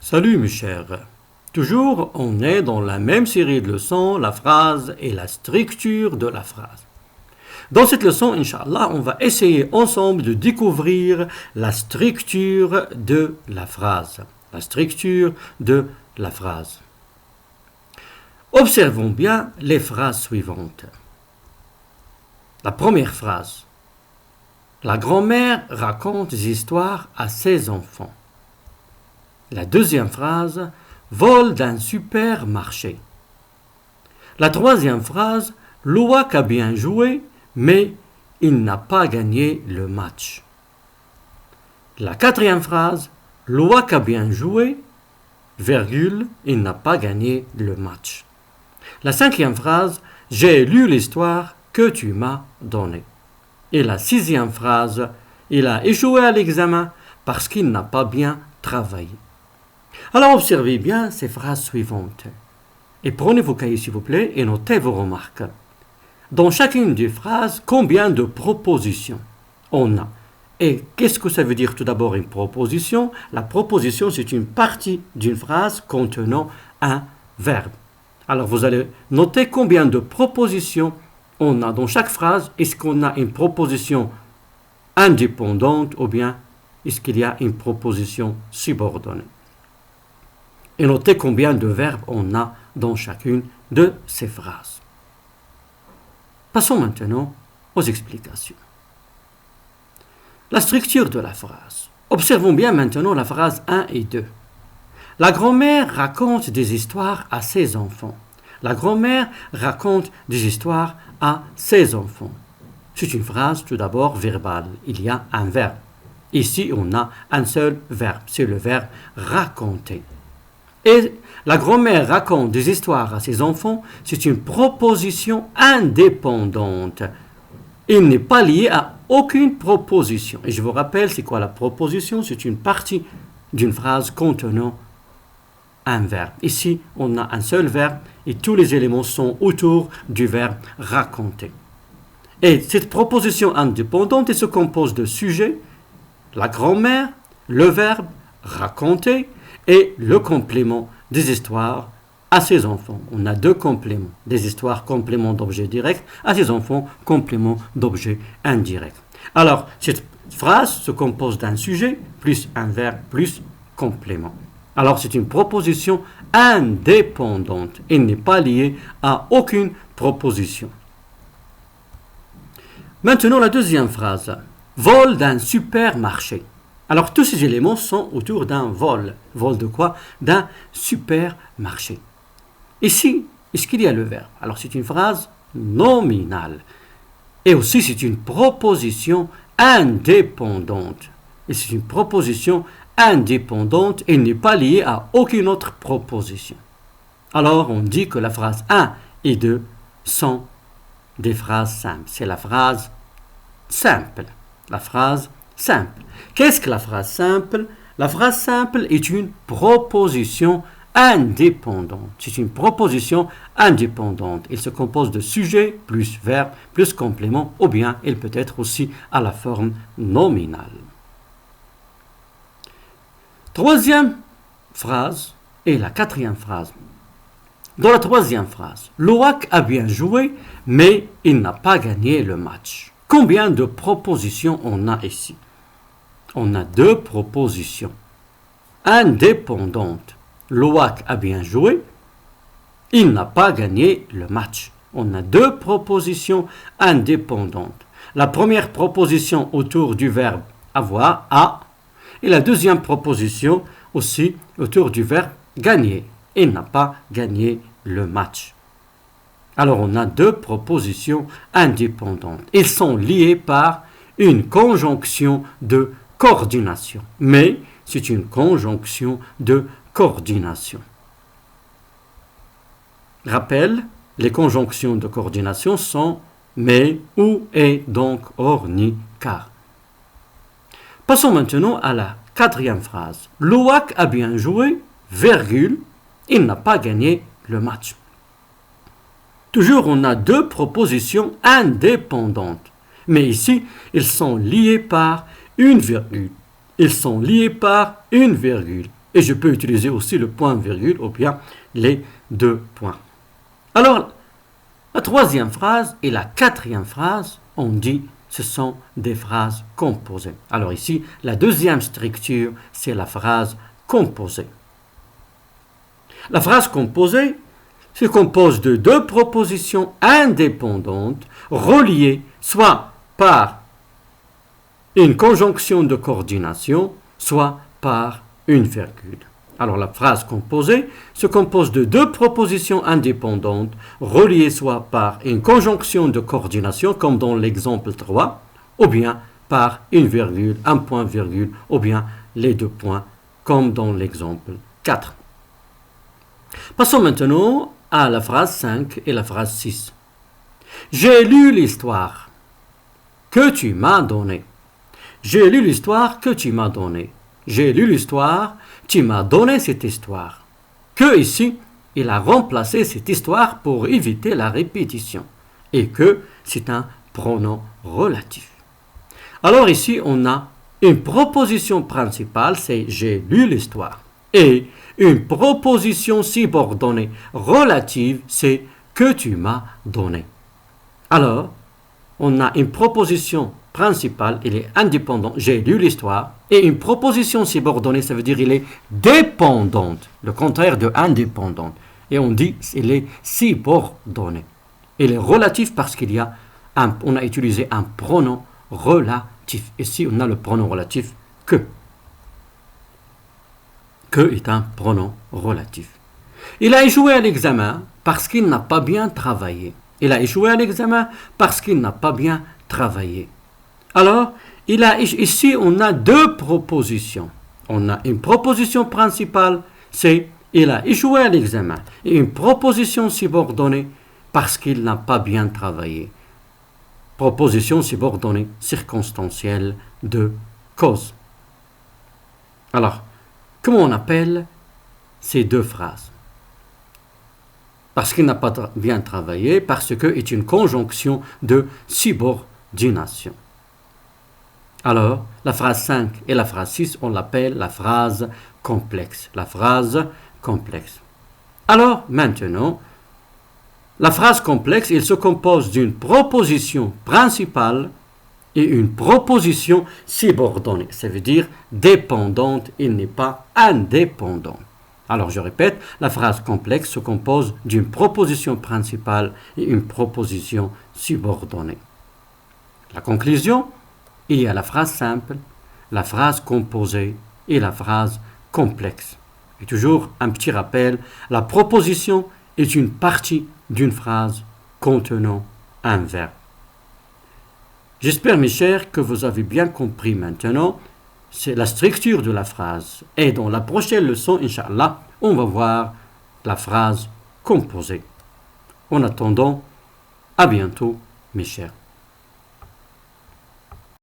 Salut mes chers. Toujours, on est dans la même série de leçons, la phrase et la structure de la phrase. Dans cette leçon, Inch'Allah, on va essayer ensemble de découvrir la structure de la phrase. La structure de la phrase. Observons bien les phrases suivantes. La première phrase. La grand-mère raconte des histoires à ses enfants. La deuxième phrase, vol d'un supermarché. La troisième phrase, l'OAC a bien joué, mais il n'a pas gagné le match. La quatrième phrase, l'OAC a bien joué, virgule, il n'a pas gagné le match. La cinquième phrase, j'ai lu l'histoire que tu m'as donnée. Et la sixième phrase, il a échoué à l'examen parce qu'il n'a pas bien travaillé. Alors observez bien ces phrases suivantes. Et prenez vos cahiers s'il vous plaît et notez vos remarques. Dans chacune des phrases, combien de propositions on a? Et qu'est-ce que ça veut dire tout d'abord une proposition? La proposition, c'est une partie d'une phrase contenant un verbe. Alors vous allez noter combien de propositions on a dans chaque phrase. Est-ce qu'on a une proposition indépendante ou bien est-ce qu'il y a une proposition subordonnée? Et notez combien de verbes on a dans chacune de ces phrases. Passons maintenant aux explications. La structure de la phrase. Observons bien maintenant la phrase 1 et 2. La grand-mère raconte des histoires à ses enfants. La grand-mère raconte des histoires à ses enfants. C'est une phrase tout d'abord verbale. Il y a un verbe. Ici, on a un seul verbe. C'est le verbe raconter. Et la grand-mère raconte des histoires à ses enfants, c'est une proposition indépendante. Il n'est pas lié à aucune proposition. Et je vous rappelle, c'est quoi la proposition? C'est une partie d'une phrase contenant un verbe. Ici, on a un seul verbe et tous les éléments sont autour du verbe raconter. Et cette proposition indépendante elle se compose de sujet, la grand-mère, le verbe raconter, et le complément des histoires à ses enfants. On a deux compléments. Des histoires complément d'objet direct, à ses enfants complément d'objet indirect. Alors, cette phrase se compose d'un sujet, plus un verbe, plus complément. Alors, c'est une proposition indépendante. Elle n'est pas liée à aucune proposition. Maintenant, la deuxième phrase. Vol d'un supermarché. Alors, tous ces éléments sont autour d'un vol. Vol de quoi? D'un supermarché. Ici, est-ce qu'il y a le verbe? Alors, c'est une phrase nominale. Et aussi, c'est une proposition indépendante. Et c'est une proposition indépendante et n'est pas liée à aucune autre proposition. Alors, on dit que la phrase 1 et 2 sont des phrases simples. C'est la phrase simple. La phrase simple. Qu'est-ce que la phrase simple? La phrase simple est une proposition indépendante. C'est une proposition indépendante. Elle se compose de sujet plus verbe plus complément ou bien elle peut être aussi à la forme nominale. Troisième phrase et la quatrième phrase. Dans la troisième phrase, l'OAC a bien joué mais il n'a pas gagné le match. Combien de propositions on a ici? On a deux propositions indépendantes. L'OAC a bien joué, il n'a pas gagné le match. On a deux propositions indépendantes. La première proposition autour du verbe avoir, a, et la deuxième proposition aussi autour du verbe gagner. Il n'a pas gagné le match. Alors on a deux propositions indépendantes. Elles sont liées par une conjonction de coordination. Mais c'est une conjonction de coordination. Rappel, les conjonctions de coordination sont mais, ou, et, donc, or, ni, car. Passons maintenant à la quatrième phrase. L'OAC a bien joué, virgule, il n'a pas gagné le match. Toujours, on a deux propositions indépendantes. Mais ici, ils sont liés par une virgule. Ils sont liés par une virgule. Et je peux utiliser aussi le point-virgule ou bien les deux points. Alors, la troisième phrase et la quatrième phrase, on dit ce sont des phrases composées. Alors ici, la deuxième structure, c'est la phrase composée. La phrase composée se compose de deux propositions indépendantes reliées soit par une conjonction de coordination, soit par une virgule. Alors la phrase composée se compose de deux propositions indépendantes reliées soit par une conjonction de coordination comme dans l'exemple 3, ou bien par une virgule, un point-virgule, ou bien les deux points comme dans l'exemple 4. Passons maintenant à la phrase 5 et la phrase 6. J'ai lu l'histoire que tu m'as donnée. J'ai lu l'histoire que tu m'as donnée. J'ai lu l'histoire, tu m'as donné cette histoire. Que ici, il a remplacé cette histoire pour éviter la répétition. Et que c'est un pronom relatif. Alors ici, on a une proposition principale, c'est j'ai lu l'histoire. Et une proposition subordonnée relative, c'est que tu m'as donné. Alors, on a une proposition principale, il est indépendant, j'ai lu l'histoire, et une proposition subordonnée, ça veut dire il est dépendante, le contraire de indépendante. Et on dit il est subordonné. Il est relatif parce on a utilisé un pronom relatif. Ici, on a le pronom relatif que. Que est un pronom relatif. Il a échoué à l'examen parce qu'il n'a pas bien travaillé. Il a échoué à l'examen parce qu'il n'a pas bien travaillé. Alors, ici, on a deux propositions. On a une proposition principale, c'est il a échoué à l'examen. Et une proposition subordonnée parce qu'il n'a pas bien travaillé. Proposition subordonnée circonstancielle de cause. Alors, comment on appelle ces deux phrases? Parce qu'il n'a pas bien travaillé, parce que est une conjonction de subordination. Alors, la phrase 5 et la phrase 6, on l'appelle la phrase complexe. La phrase complexe. Alors, maintenant, la phrase complexe, elle se compose d'une proposition principale et une proposition subordonnée. Ça veut dire dépendante, il n'est pas indépendant. Alors, je répète, la phrase complexe se compose d'une proposition principale et une proposition subordonnée. La conclusion, il y a la phrase simple, la phrase composée et la phrase complexe. Et toujours un petit rappel, la proposition est une partie d'une phrase contenant un verbe. J'espère, mes chers, que vous avez bien compris maintenant. C'est la structure de la phrase. Et dans la prochaine leçon, Inch'Allah, on va voir la phrase composée. En attendant, à bientôt, mes chers.